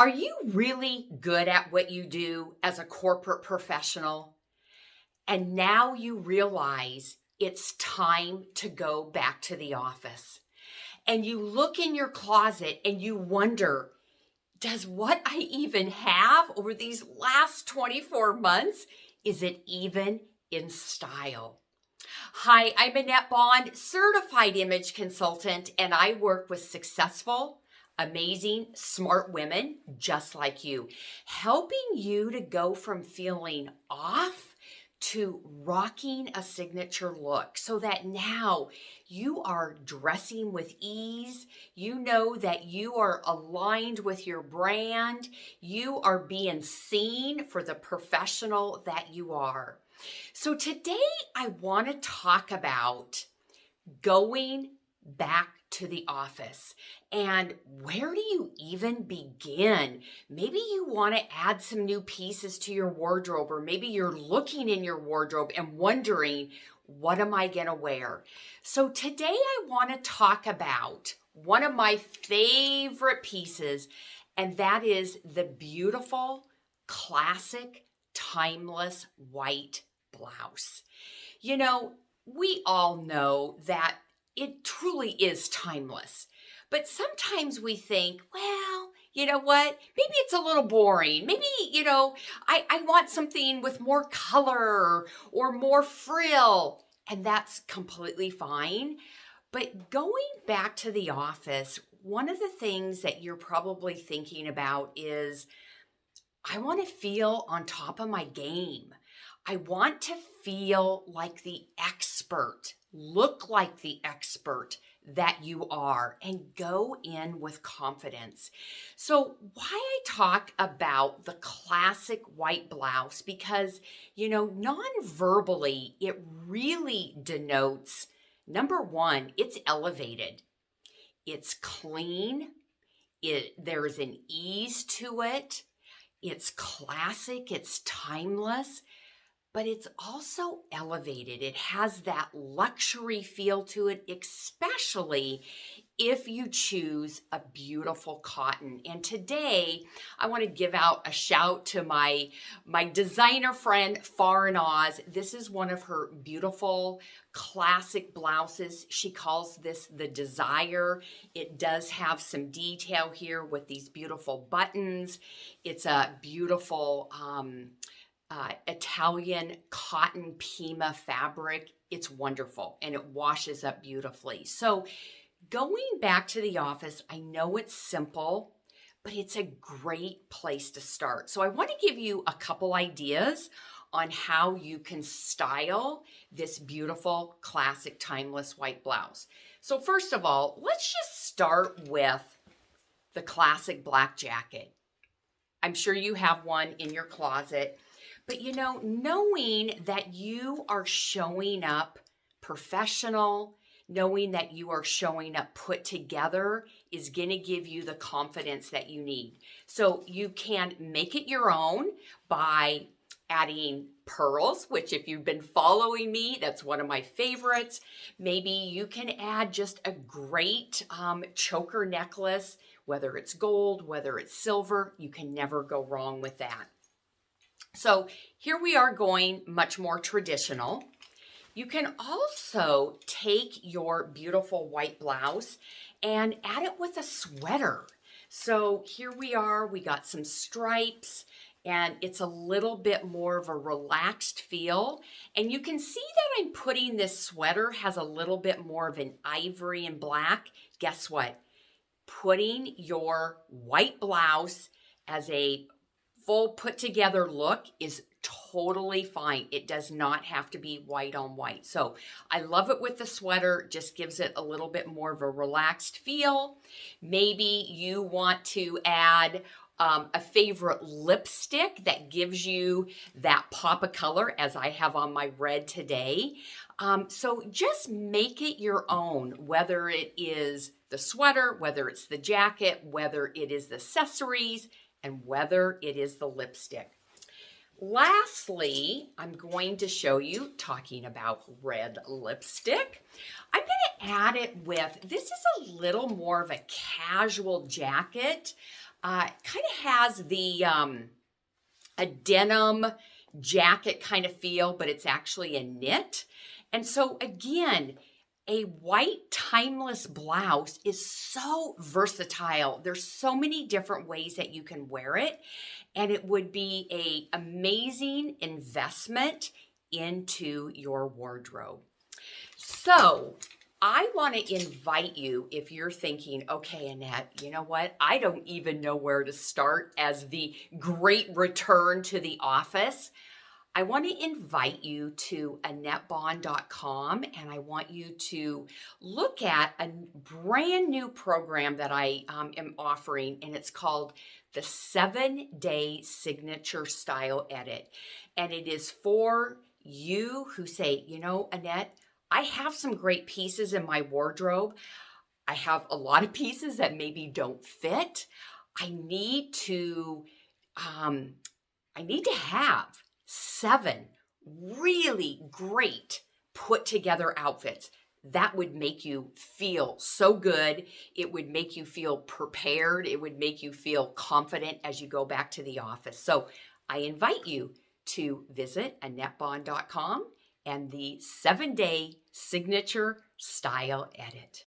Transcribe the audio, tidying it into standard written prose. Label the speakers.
Speaker 1: Are you really good at what you do as a corporate professional? And now you realize it's time to go back to the office. And you look in your closet and you wonder, does what I even have over these last 24 months, is it even in style? Hi, I'm Annette Bond, certified image consultant, and I work with successful, amazing, smart women just like you, helping you to go from feeling off to rocking a signature look so that now you are dressing with ease. You know that you are aligned with your brand. You are being seen for the professional that you are. So today I want to talk about going back to the office and where do you even begin? Maybe you want to add some new pieces to your wardrobe, or maybe you're looking in your wardrobe and wondering, what am I going to wear? So today I want to talk about one of my favorite pieces, and that is the beautiful, classic, timeless white blouse. You know, we all know that it truly is timeless. But sometimes we think, well, you know what? Maybe it's a little boring. Maybe, I want something with more color or more frill. And that's completely fine. But going back to the office, one of the things that you're probably thinking about is, I want to feel on top of my game. I want to feel like the expert, look like the expert that you are, and go in with confidence. So why I talk about the classic white blouse, because, non-verbally, it really denotes, number one, it's elevated. It's clean. There's an ease to it. It's classic. It's timeless. But it's also elevated. It has that luxury feel to it, especially if you choose a beautiful cotton. And today, I want to give out a shout to my designer friend, Far and Oz. This is one of her beautiful classic blouses. She calls this the Desire. It does have some detail here with these beautiful buttons. It's a beautiful Italian cotton Pima fabric. It's wonderful and it washes up beautifully. So going back to the office, I know it's simple, but it's a great place to start. So I want to give you a couple ideas on how you can style this beautiful, classic, timeless white blouse. So first of all, let's just start with the classic black jacket. I'm sure you have one in your closet. But knowing that you are showing up professional, knowing that you are showing up put together is going to give you the confidence that you need. So you can make it your own by adding pearls, which if you've been following me, that's one of my favorites. Maybe you can add just a great choker necklace, whether it's gold, whether it's silver, you can never go wrong with that. So here we are going much more traditional. You can also take your beautiful white blouse and add it with a sweater. So here we are, we got some stripes and it's a little bit more of a relaxed feel. And you can see that I'm putting this sweater has a little bit more of an ivory and black. Guess what? Putting your white blouse as a full put together look is totally fine. It does not have to be white on white. So I love it with the sweater, just gives it a little bit more of a relaxed feel. Maybe you want to add a favorite lipstick that gives you that pop of color, as I have on my red today. So just make it your own, whether it is the sweater, whether it's the jacket, whether it is the accessories, and whether it is the lipstick. Lastly, I'm going to show you, talking about red lipstick, I'm going to add it with, this is a little more of a casual jacket. kind of has the a denim jacket kind of feel, but it's actually a knit. And so again, a white timeless blouse is so versatile. There's so many different ways that you can wear it, and it would be an amazing investment into your wardrobe. So I want to invite you, if you're thinking, okay, Annette, you know what? I don't even know where to start as the great return to the office. I want to invite you to AnnetteBond.com, and I want you to look at a brand new program that I am offering, and it's called the 7-Day Signature Style Edit. And it is for you who say, you know, Annette, I have some great pieces in my wardrobe. I have a lot of pieces that maybe don't fit. I need to have 7 really great put together outfits. That would make you feel so good. It would make you feel prepared. It would make you feel confident as you go back to the office. So I invite you to visit AnnetteBond.com and the 7-Day Signature Style Edit.